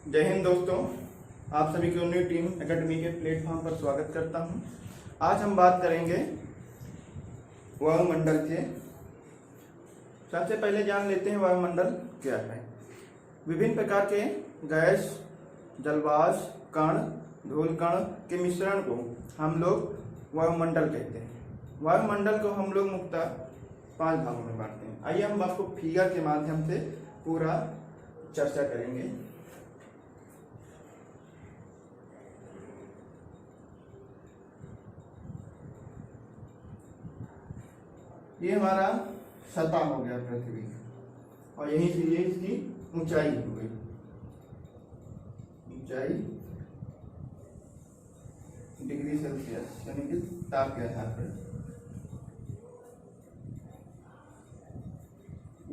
जय हिंद दोस्तों, आप सभी को न्यू टीम एकेडमी के प्लेटफॉर्म पर स्वागत करता हूं। आज हम बात करेंगे वायुमंडल के। सबसे पहले जान लेते हैं वायुमंडल क्या है। विभिन्न प्रकार के गैस, जलवाष्प, कण, धूल कण के मिश्रण को हम लोग वायुमंडल कहते हैं। वायुमंडल को हम लोग मुख्यतः 5 भागों में बांटते हैं। आइए हम आपको फिगर के माध्यम से पूरा चर्चा करेंगे। ये हमारा सतह हो गया पृथ्वी, और यहीं से ये इसकी ऊंचाई हो गई। ऊंचाई डिग्री सेल्सियस यानी कि ताप के आधार पर।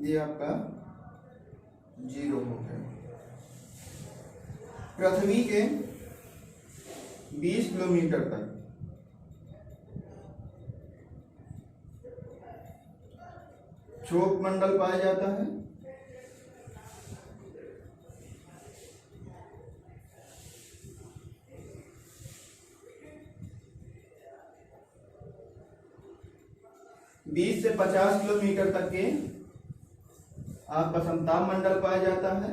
ये आपका 0 हो गया। पृथ्वी के 20 किलोमीटर तक क्षोभ मंडल पाया जाता है। बीस से 50 किलोमीटर तक के आपका समताप मंडल पाया जाता है।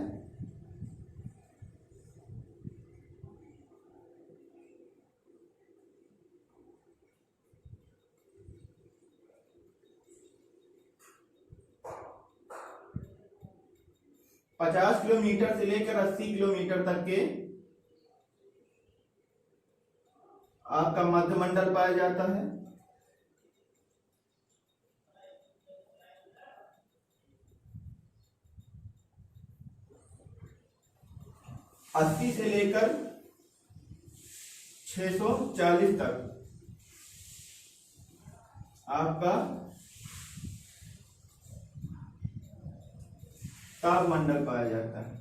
पचास किलोमीटर से लेकर 80 किलोमीटर तक के आपका मध्य मंडल पाया जाता है। अस्सी से लेकर 640 तक आपका ताप मंडल पाया जाता है।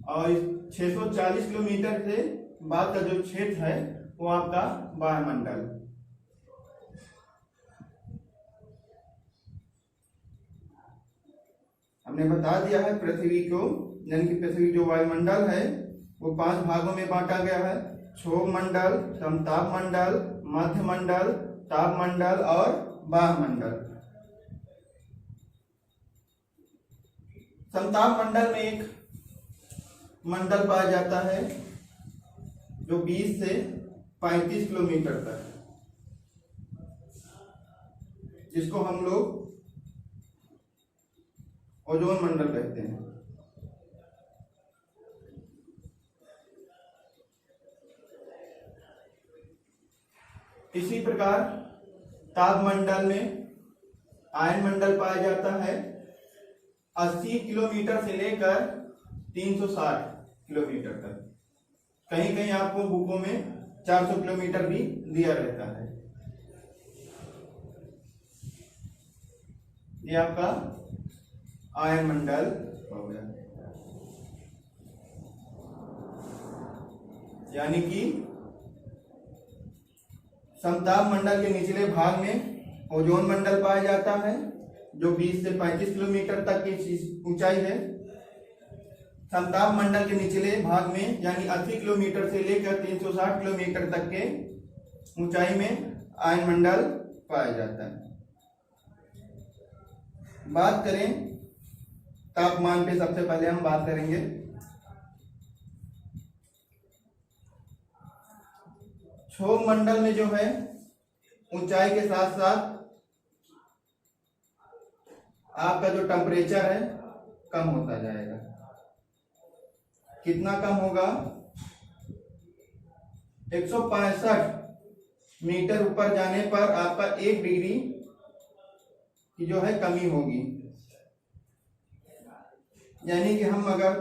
और 640 किलोमीटर से बाद का जो क्षेत्र है वो आपका वायुमंडल। हमने बता दिया है पृथ्वी को, यानी कि पृथ्वी जो वायुमंडल है वो 5 भागों में बांटा गया है। क्षोभ मंडल, समताप मंडल, मध्य मंडल, ताप मंडल और बाह्य मंडल। समताप मंडल में एक मंडल पाया जाता है जो 20 से 35 किलोमीटर तक है, जिसको हम लोग ओजोन मंडल कहते हैं। इसी प्रकार ताप मंडल में आयन मंडल पाया जाता है 80 किलोमीटर से लेकर 360 किलोमीटर तक। कहीं कहीं आपको बुकों में 400 किलोमीटर भी दिया रहता है। ये आपका आयन मंडल हो गया, यानी कि समताप मंडल के निचले भाग में ओजोन मंडल पाया जाता है जो 20 से 35 किलोमीटर तक की ऊंचाई है। समताप मंडल के निचले भाग में यानी 80 किलोमीटर से लेकर 360 किलोमीटर तक के ऊंचाई में आयन मंडल पाया जाता है। बात करें तापमान पे, सबसे पहले हम बात करेंगे क्षोभ मंडल में जो है ऊंचाई के साथ साथ आपका जो टेम्परेचर है कम होता जाएगा। कितना कम होगा? 165 मीटर ऊपर जाने पर आपका 1 डिग्री की जो है कमी होगी। यानी कि हम अगर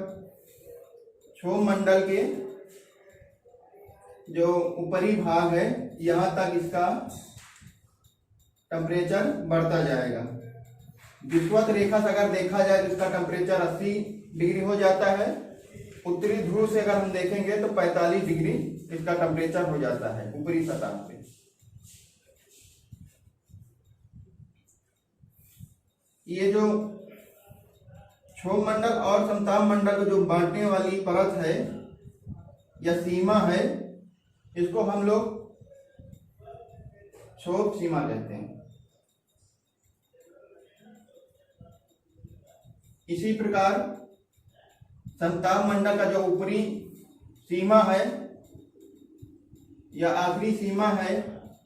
क्षोभ मंडल के जो ऊपरी भाग है यहां तक इसका टेम्परेचर बढ़ता जाएगा। विषुवत रेखा से अगर देखा जाए तो इसका टेम्परेचर 80 डिग्री हो जाता है। उत्तरी ध्रुव से अगर हम देखेंगे तो 45 डिग्री इसका टेम्परेचर हो जाता है ऊपरी सतह पे। ये जो क्षोभ मंडल और समताप मंडल को जो बांटने वाली परत है या सीमा है, इसको हम लोग क्षोभ सीमा कहते हैं। इसी प्रकार समताप मंडल का जो ऊपरी सीमा है या आखिरी सीमा है,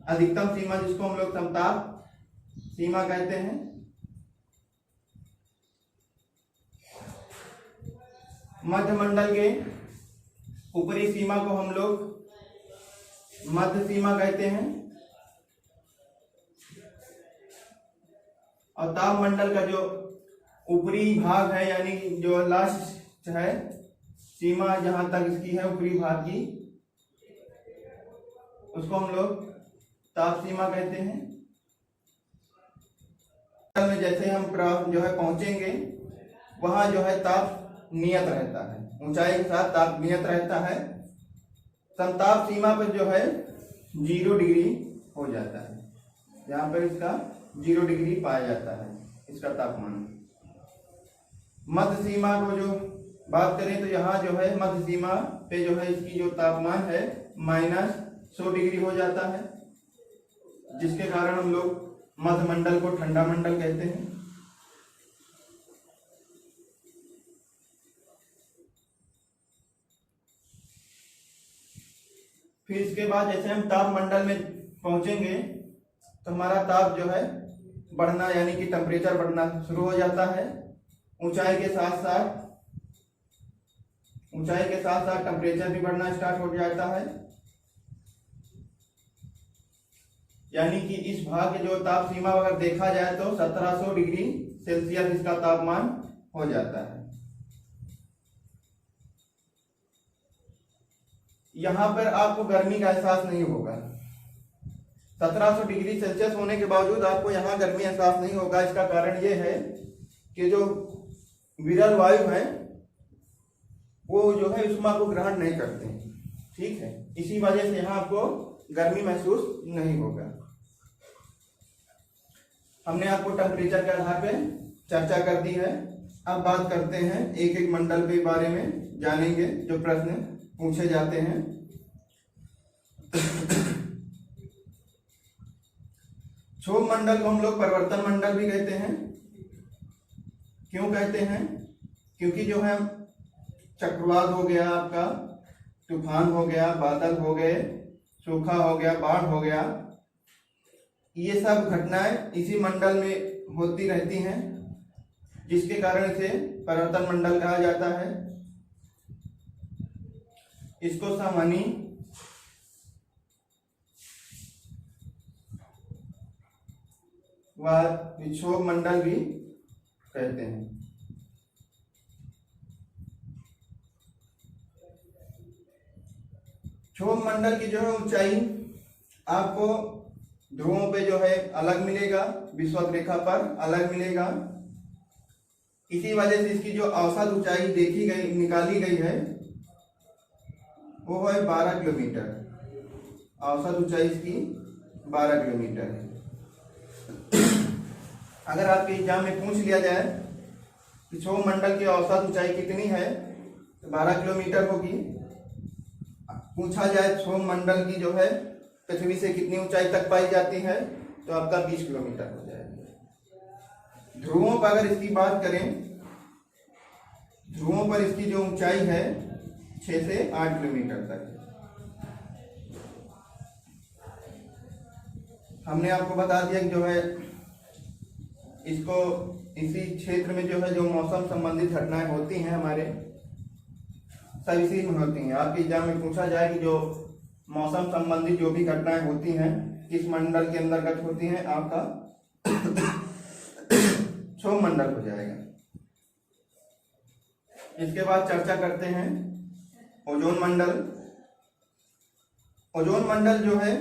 अधिकतम सीमा, जिसको हम लोग समताप सीमा कहते हैं, मध्य मंडल के ऊपरी सीमा को हम लोग मध्य सीमा कहते हैं, और ताप मंडल का जो ऊपरी भाग है, यानी जो लास्ट है सीमा, जहां तक इसकी है ऊपरी भाग की, उसको हम लोग ताप सीमा कहते हैं। में जैसे हम जो है पहुंचेंगे, वहां जो है ताप नियत रहता है, ऊंचाई के साथ ताप नियत रहता है। समताप सीमा पर जो है 0 डिग्री हो जाता है, यहाँ पर इसका 0 डिग्री पाया जाता है इसका तापमान। मध्य सीमा को जो बात करें तो यहाँ जो है मध्य सीमा पे जो है इसकी जो तापमान है -100 डिग्री हो जाता है, जिसके कारण हम लोग मध्य मंडल को ठंडा मंडल कहते हैं। फिर इसके बाद जैसे हम ताप मंडल में पहुंचेंगे तो हमारा ताप जो है बढ़ना, यानी कि टेम्परेचर बढ़ना शुरू हो जाता है। ऊंचाई के साथ साथ टेम्परेचर भी बढ़ना स्टार्ट हो जाता है, यानी कि इस भाग के जो ताप सीमा अगर देखा जाए तो 1700 डिग्री सेल्सियस इसका तापमान हो जाता है। यहां पर आपको गर्मी का एहसास नहीं होगा। 1700 डिग्री सेल्सियस होने के बावजूद आपको यहाँ गर्मी एहसास नहीं होगा। इसका कारण ये है कि जो विरल वायु है वो जो है ऊष्मा को ग्रहण नहीं करते, ठीक है, इसी वजह से यहाँ आपको गर्मी महसूस नहीं होगा। हमने आपको टेम्परेचर के आधार पे चर्चा कर दी है। अब बात करते हैं एक एक मंडल के बारे में, जानेंगे जो प्रश्न पूछे जाते हैं। क्षोभ मंडल को हम लोग परिवर्तन मंडल भी कहते हैं। क्यों कहते हैं? क्योंकि जो है चक्रवात हो गया, आपका तूफान हो गया, बादल हो गए, सूखा हो गया, बाढ़ हो गया, ये सब घटनाएं इसी मंडल में होती रहती हैं, जिसके कारण इसे परिवर्तन मंडल कहा जाता है। इसको सामान्य व विक्षोभ मंडल भी कहते हैं। क्षोभ मंडल की जो है ऊंचाई आपको ध्रुवों पे जो है अलग मिलेगा, विषुवत रेखा पर अलग मिलेगा। इसी वजह से इसकी जो औसत ऊंचाई देखी गई, निकाली गई है, वो है 12 किलोमीटर। औसत ऊंचाई इसकी 12 किलोमीटर है। अगर आपके एग्जाम में पूछ लिया जाए कि क्षोभ मंडल की औसत ऊंचाई कितनी है, तो 12 किलोमीटर होगी। पूछा जाए क्षोभ मंडल की जो है पृथ्वी से कितनी ऊंचाई तक पाई जाती है, तो आपका 20 किलोमीटर हो जाएगा। ध्रुवों पर अगर इसकी बात करें, ध्रुवों पर इसकी जो ऊंचाई है 6 से 8 किलोमीटर तक है। हमने आपको बता दिया कि जो है इसको इसी क्षेत्र में जो है जो मौसम संबंधित घटनाएं होती हैं हमारे, सब इसी में होती हैं। आपके एग्जाम में पूछा जाए कि जो मौसम संबंधित जो भी घटनाएं होती हैं किस मंडल के अंतर्गत होती हैं, आपका क्षोभ मंडल हो जाएगा। इसके बाद चर्चा करते हैं ओजोन मंडल। ओजोन मंडल जो है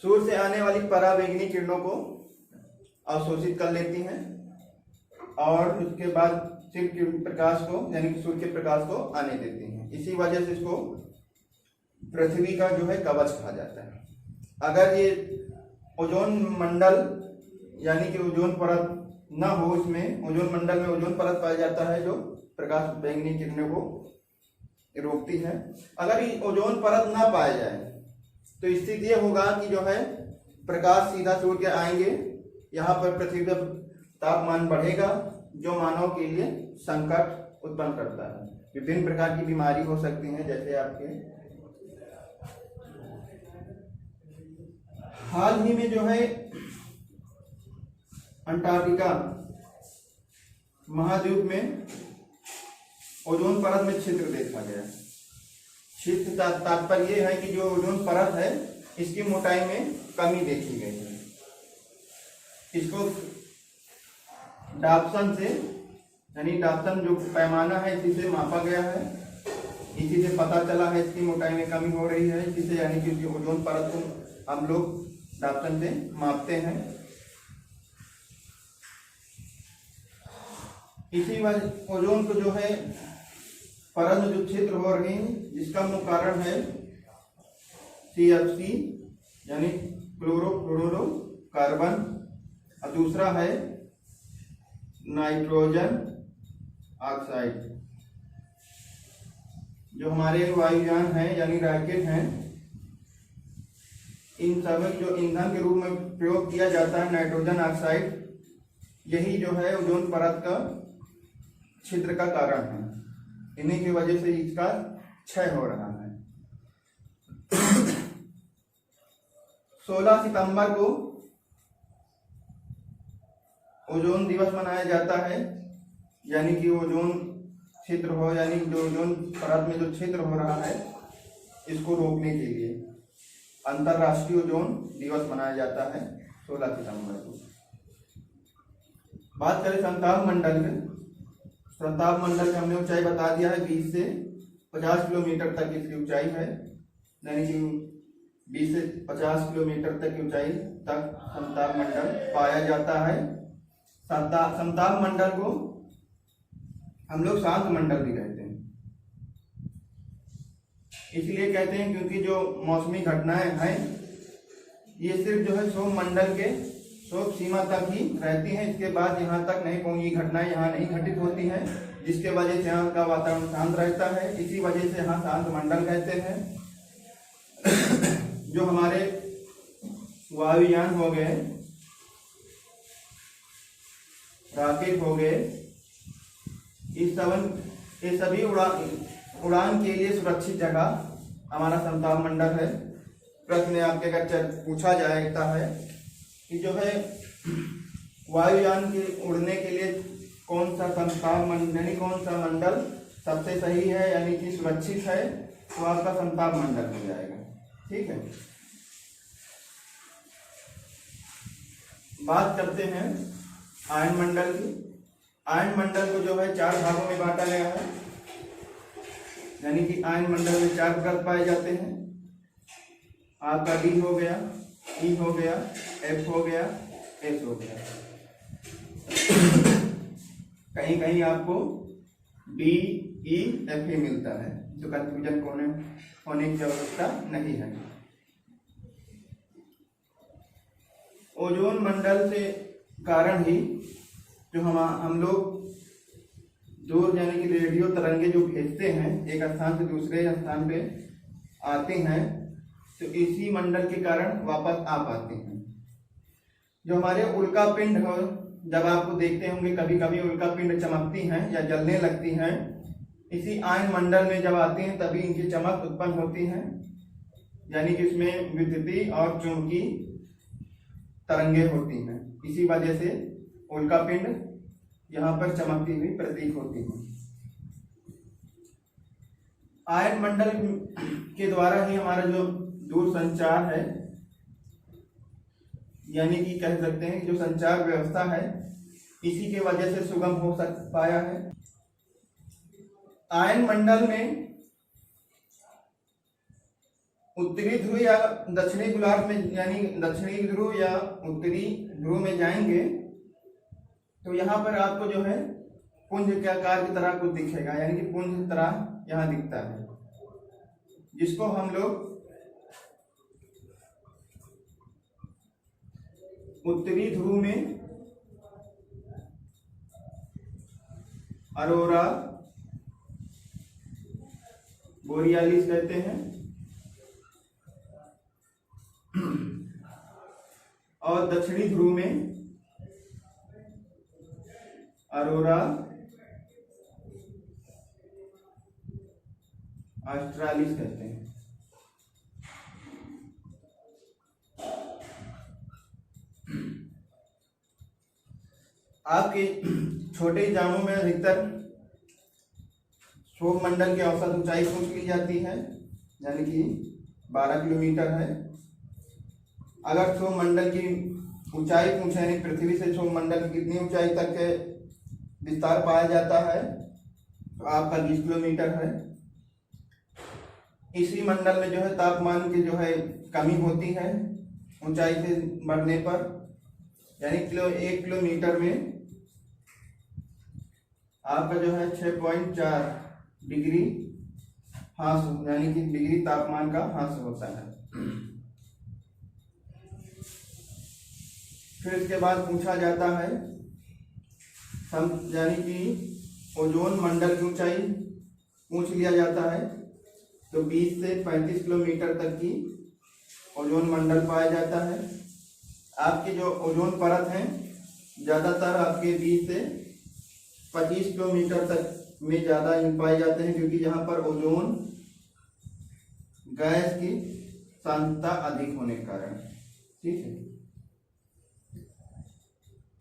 सूर्य से आने वाली पराबैंगनी किरणों को अवशोषित कर लेती हैं और उसके बाद सिर्फ प्रकाश को, यानी कि सूर्य के प्रकाश को आने देती हैं। इसी वजह से इसको पृथ्वी का जो है कवच कहा जाता है। अगर ये ओजोन मंडल यानी कि ओजोन परत ना हो, इसमें ओजोन मंडल में ओजोन परत पाया जाता है जो प्रकाश बैंगनी किरणों को रोकती है। अगर ये ओजोन परत ना पाया जाए तो स्थिति ये होगा कि जो है प्रकाश सीधा सूर्य के आएंगे, यहाँ पर पृथ्वी पर तापमान बढ़ेगा जो मानव के लिए संकट उत्पन्न करता है। विभिन्न प्रकार की बीमारी हो सकती हैं, जैसे आपके हाल ही में जो है अंटार्कटिका महाद्वीप में ओजोन परत में छिद्र देखा गया। छिद्र का तात्पर्य यह है कि जो ओजोन परत है इसकी मोटाई में कमी देखी गई है। इसको डाप्सन से, यानी डाप्सन जो पैमाना है इसी से मापा गया है, इसी से पता चला है इसकी मोटाई में कमी हो रही है, इसी से यानी कि ओजोन परत को हम लोग डाप्सन से मापते हैं। इसी वजह ओजोन को जो है परत में जो छिद्र हो रहे हैं जिसका मुख्य कारण है CFC यानी क्लोरोफ्लोरोकार्बन, और दूसरा है नाइट्रोजन ऑक्साइड। जो हमारे वायुयान हैं यानी रॉकेट हैं, इन सब जो ईंधन के रूप में प्रयोग किया जाता है नाइट्रोजन ऑक्साइड, यही जो है ओजोन परत का छिद्र का कारण है। इन्हीं की वजह से इसका क्षय हो रहा है। 16 सितंबर को ओजोन दिवस मनाया जाता है, यानी कि ओजोन छिद्र हो, यानी जो ओजोन परत में जो छिद्र हो रहा है इसको रोकने के लिए अंतरराष्ट्रीय ओजोन दिवस मनाया जाता है 16 सितंबर को। बात करें संताप मंडल में, संताप मंडल में हमने ऊंचाई बता दिया है 20 से 50 किलोमीटर तक इसकी ऊंचाई है, यानी कि 20 से 50 किलोमीटर तक की ऊंचाई तक संताप मंडल पाया जाता है। संताप मंडल को हम लोग शांत मंडल भी कहते हैं, इसलिए कहते हैं क्योंकि जो मौसमी घटनाएं हैं ये सिर्फ जो है क्षोभ मंडल के क्षोभ सीमा तक ही रहती हैं, इसके बाद यहाँ तक नहीं पहुंची, घटनाएं यहाँ नहीं घटित होती हैं, जिसके वजह से यहाँ का वातावरण शांत रहता है। इसी वजह से यहाँ शांत मंडल कहते हैं। जो हमारे वायुयान हो गए, रॉकेट हो गए, ये सभी उड़ान के लिए सुरक्षित जगह हमारा संताप मंडल है। प्रश्न आपके अगर पूछा जाता है कि जो है वायुयान के उड़ने के लिए कौन सा संताप मंडल, यानी कौन सा मंडल सबसे सही है यानी कि सुरक्षित है, तो आपका संताप मंडल हो जाएगा। ठीक है, बात करते हैं आयन मंडल की। आयन मंडल को जो है 4 भागों में बांटा गया है, यानी कि आयन मंडल में 4 परत पाए जाते हैं। आपका D हो गया, E हो गया, F हो गया, S हो गया। कहीं कहीं आपको D, E, F ही मिलता है, तो कंफ्यूजन होने की आवश्यकता नहीं है। ओजोन मंडल से कारण ही जो हम लोग दूर यानी कि रेडियो तरंगे जो भेजते हैं एक स्थान से दूसरे स्थान पे आते हैं, तो इसी मंडल के कारण वापस आ पाते हैं। जो हमारे उल्का पिंड हो, जब आपको देखते होंगे कभी कभी उल्का पिंड चमकती हैं या जलने लगती हैं, इसी आयन मंडल में जब आती हैं तभी इनकी चमक उत्पन्न होती है, यानी कि इसमें विद्युतीय और चुंबकीय तरंगे होती हैं। इसी वजह से उल्का पिंड यहाँ पर चमकती हुई प्रतीत होती है। आयन मंडल के द्वारा ही हमारा जो दूर संचार है, यानी कि कह सकते हैं जो संचार व्यवस्था है, इसी के वजह से सुगम हो पाया है। आयन मंडल में उत्तरी ध्रुव या दक्षिणी गोलार्ध में, यानी दक्षिणी ध्रुव या उत्तरी ध्रुव में जाएंगे तो यहाँ पर आपको जो है पुंज के आकार की तरह कुछ दिखेगा, यानी कि पुंज की तरह यहाँ दिखता है, जिसको हम लोग उत्तरी ध्रुव में अरोरा बोरियालिस कहते हैं और दक्षिणी ध्रुव में अरोरा ऑस्ट्रालिस कहते हैं। आपके छोटे एग्जामों में अधिकतर क्षोभ मंडल की औसत ऊंचाई पूछ ली जाती है, यानी कि 12 किलोमीटर है। अगर क्षोभ मंडल की ऊंचाई पूछे, यानी पृथ्वी से क्षोभ मंडल की कितनी ऊंचाई तक के विस्तार पाया जाता है, तो आपका 20 किलोमीटर है। इसी मंडल में जो है तापमान की जो है कमी होती है ऊंचाई से बढ़ने पर, यानी 1 किलोमीटर में आपका जो है 6.4 डिग्री ह्रास, यानी कि डिग्री तापमान का ह्रास होता है। फिर इसके बाद पूछा जाता है यानी कि ओजोन मंडल की ऊंचाई पूछ लिया जाता है, तो 20 से 35 किलोमीटर तक की ओजोन मंडल पाया जाता है। आपके जो ओजोन परत हैं ज़्यादातर आपके 20 से 25 किलोमीटर तक में ज़्यादा पाए जाते हैं, क्योंकि यहाँ पर ओजोन गैस की सांद्रता अधिक होने के कारण। ठीक है,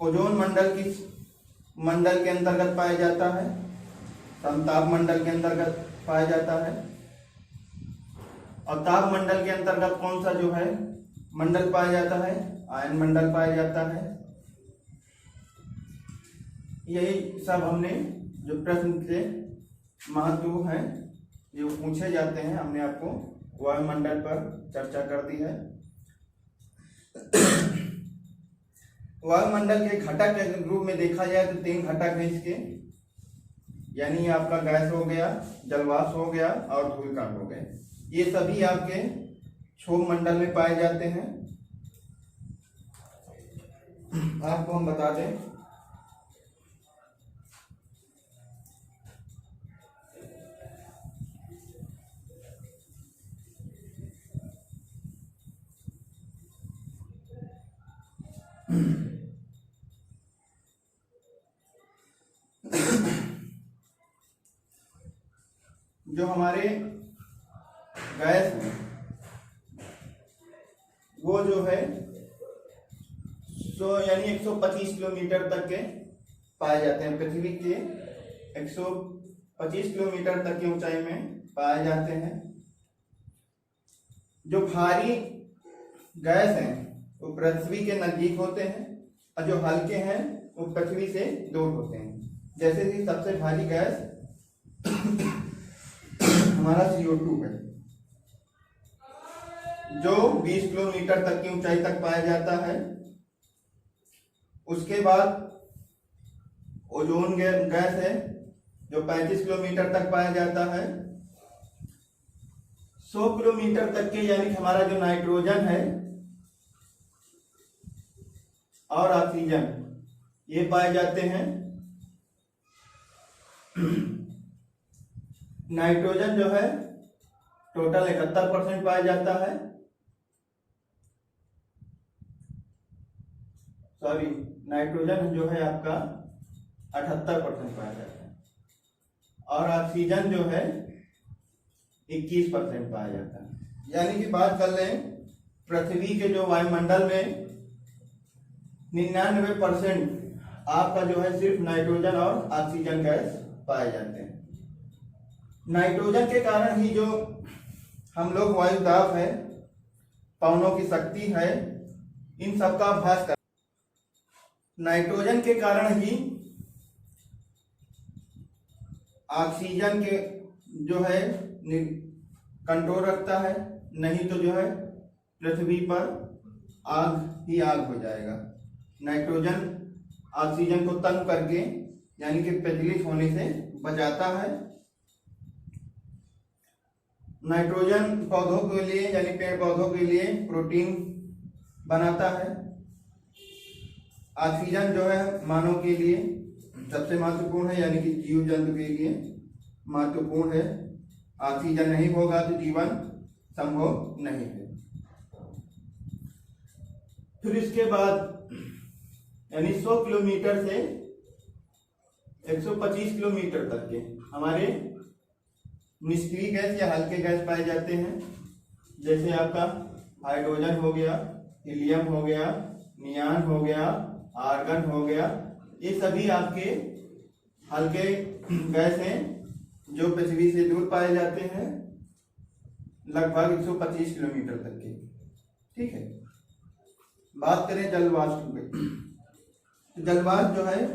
ओजोन मंडल के अंतर्गत पाया जाता है, समताप मंडल के अंतर्गत पाया जाता है। और ताप मंडल के अंतर्गत कौन सा जो है मंडल पाया जाता है? आयन मंडल पाया जाता है। यही सब हमने जो प्रश्न के महत्व हैं जो पूछे जाते हैं, हमने आपको वायुमंडल पर चर्चा कर दी है। वायुमंडल के घटक के रूप में देखा जाए तो 3 घटक हैं इसके, यानी आपका गैस हो गया, जलवाष्प हो गया और धूलकण हो गए। ये सभी आपके क्षोभ मंडल में पाए जाते हैं। आपको हम बता दें जो हमारे गैस है वो जो है यानी 125 किलोमीटर तक के पाए जाते हैं। पृथ्वी के 125 किलोमीटर तक की ऊंचाई में पाए जाते हैं। जो भारी गैस हैं वो पृथ्वी के नजदीक होते हैं और जो हल्के हैं वो पृथ्वी से दूर होते हैं। जैसे कि सबसे भारी गैस हमारा CO2 है, जो 20 किलोमीटर तक की ऊंचाई तक पाया जाता है। उसके बाद ओजोन गैस है जो 35 किलोमीटर तक पाया जाता है। 100 किलोमीटर तक के यानी कि हमारा जो नाइट्रोजन है और ऑक्सीजन ये पाए जाते हैं। नाइट्रोजन जो है टोटल 71% पाया जाता है, नाइट्रोजन जो है आपका 78% पाया जाता है और ऑक्सीजन जो है 21% पाया जाता है। यानी कि बात कर लें पृथ्वी के जो वायुमंडल में 99% आपका जो है सिर्फ नाइट्रोजन और ऑक्सीजन गैस पाए जाते हैं। नाइट्रोजन के कारण ही जो हम लोग वायुदाब है, पवनों की शक्ति है, इन सब का अभ्यास कर। नाइट्रोजन के कारण ही ऑक्सीजन के जो है कंट्रोल रखता है, नहीं तो जो है पृथ्वी पर आग ही आग हो जाएगा। नाइट्रोजन ऑक्सीजन को तंग करके यानी कि प्रज्वलित होने से बचाता है। नाइट्रोजन पौधों के लिए यानी पेड़ पौधों के लिए प्रोटीन बनाता है ऑक्सीजन जो है मानव के लिए सबसे महत्वपूर्ण है, यानी कि जीव जंतु के लिए महत्वपूर्ण है। ऑक्सीजन नहीं होगा तो जीवन संभव नहीं है। फिर इसके बाद यानी 100 किलोमीटर से 125 किलोमीटर तक के हमारे निष्क्रिय गैस या हल्के गैस पाए जाते हैं, जैसे आपका हाइड्रोजन हो गया, हीलियम हो गया, नियान हो गया, आर्गन हो गया। ये सभी आपके हल्के गैस हैं जो पृथ्वी से दूर पाए जाते हैं, लगभग 125 किलोमीटर तक के। ठीक है, बात करें जलवाष्प की, तो जलवाष्प जो है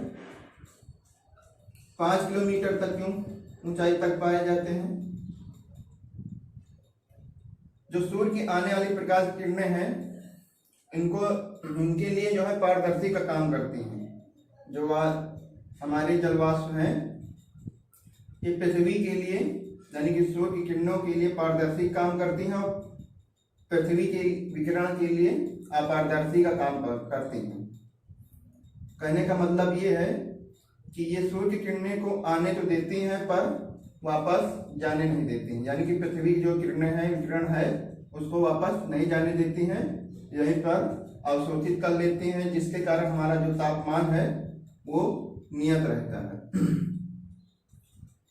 5 किलोमीटर तक की ऊंचाई तक पाए जाते हैं। जो सूर्य की आने वाली प्रकाश किरणें हैं इनके लिए जो है पारदर्शी का काम करती हैं। जो हमारे जलवाष्प हैं ये पृथ्वी के लिए यानी कि सूर्य की किरणों के लिए पारदर्शी काम करती हैं और पृथ्वी के विकिरण के लिए अपारदर्शी का काम करती हैं। कहने का मतलब ये है कि ये सूर्य की किरणें को आने तो देती हैं पर वापस जाने नहीं देती हैं, यानी कि पृथ्वी की जो किरणें हैं विकिरण है उसको वापस नहीं जाने देती हैं, यहीं पर अवशोषित कर लेती हैं, जिसके कारण हमारा जो तापमान है वो नियत रहता है।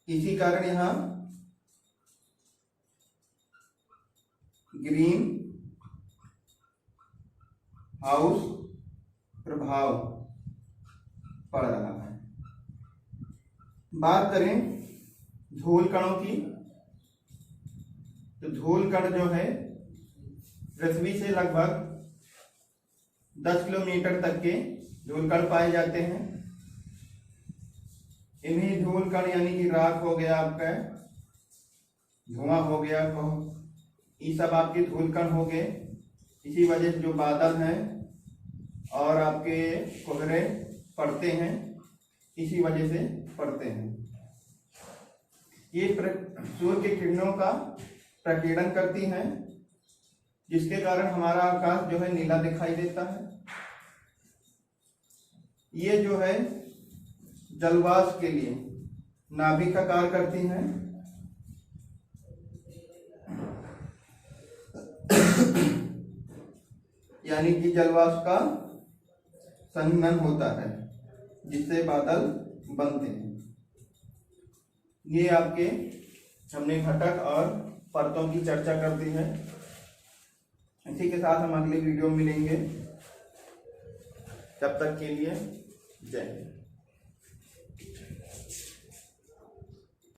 इसी कारण यहाँ ग्रीन हाउस प्रभाव पड़ रहा है। बात करें धूल कणों की, तो धूल कण जो है पृथ्वी से लगभग 10 किलोमीटर तक के धूल कण पाए जाते हैं। इन्हीं धूल कण यानी कि राख हो गया, आपका धुआं हो गया, ये सब आपके धूल कण हो गए। इसी वजह से जो बादल हैं और आपके कोहरे पड़ते हैं, इसी वजह से पड़ते हैं। ये सूर्य की किरणों का प्रकीर्णन करती हैं, जिसके कारण हमारा आकाश जो है नीला दिखाई देता है। ये जो है जलवाष्प के लिए नाभिक का कार्य करती हैं। यानी कि जलवाष्प का संघनन होता है जिससे बादल बनते हैं। ये आपके हमने घटक और परतों की चर्चा कर दी है। इसी के साथ हम अगले वीडियो में मिलेंगे। तब तक के लिए जय हिंद।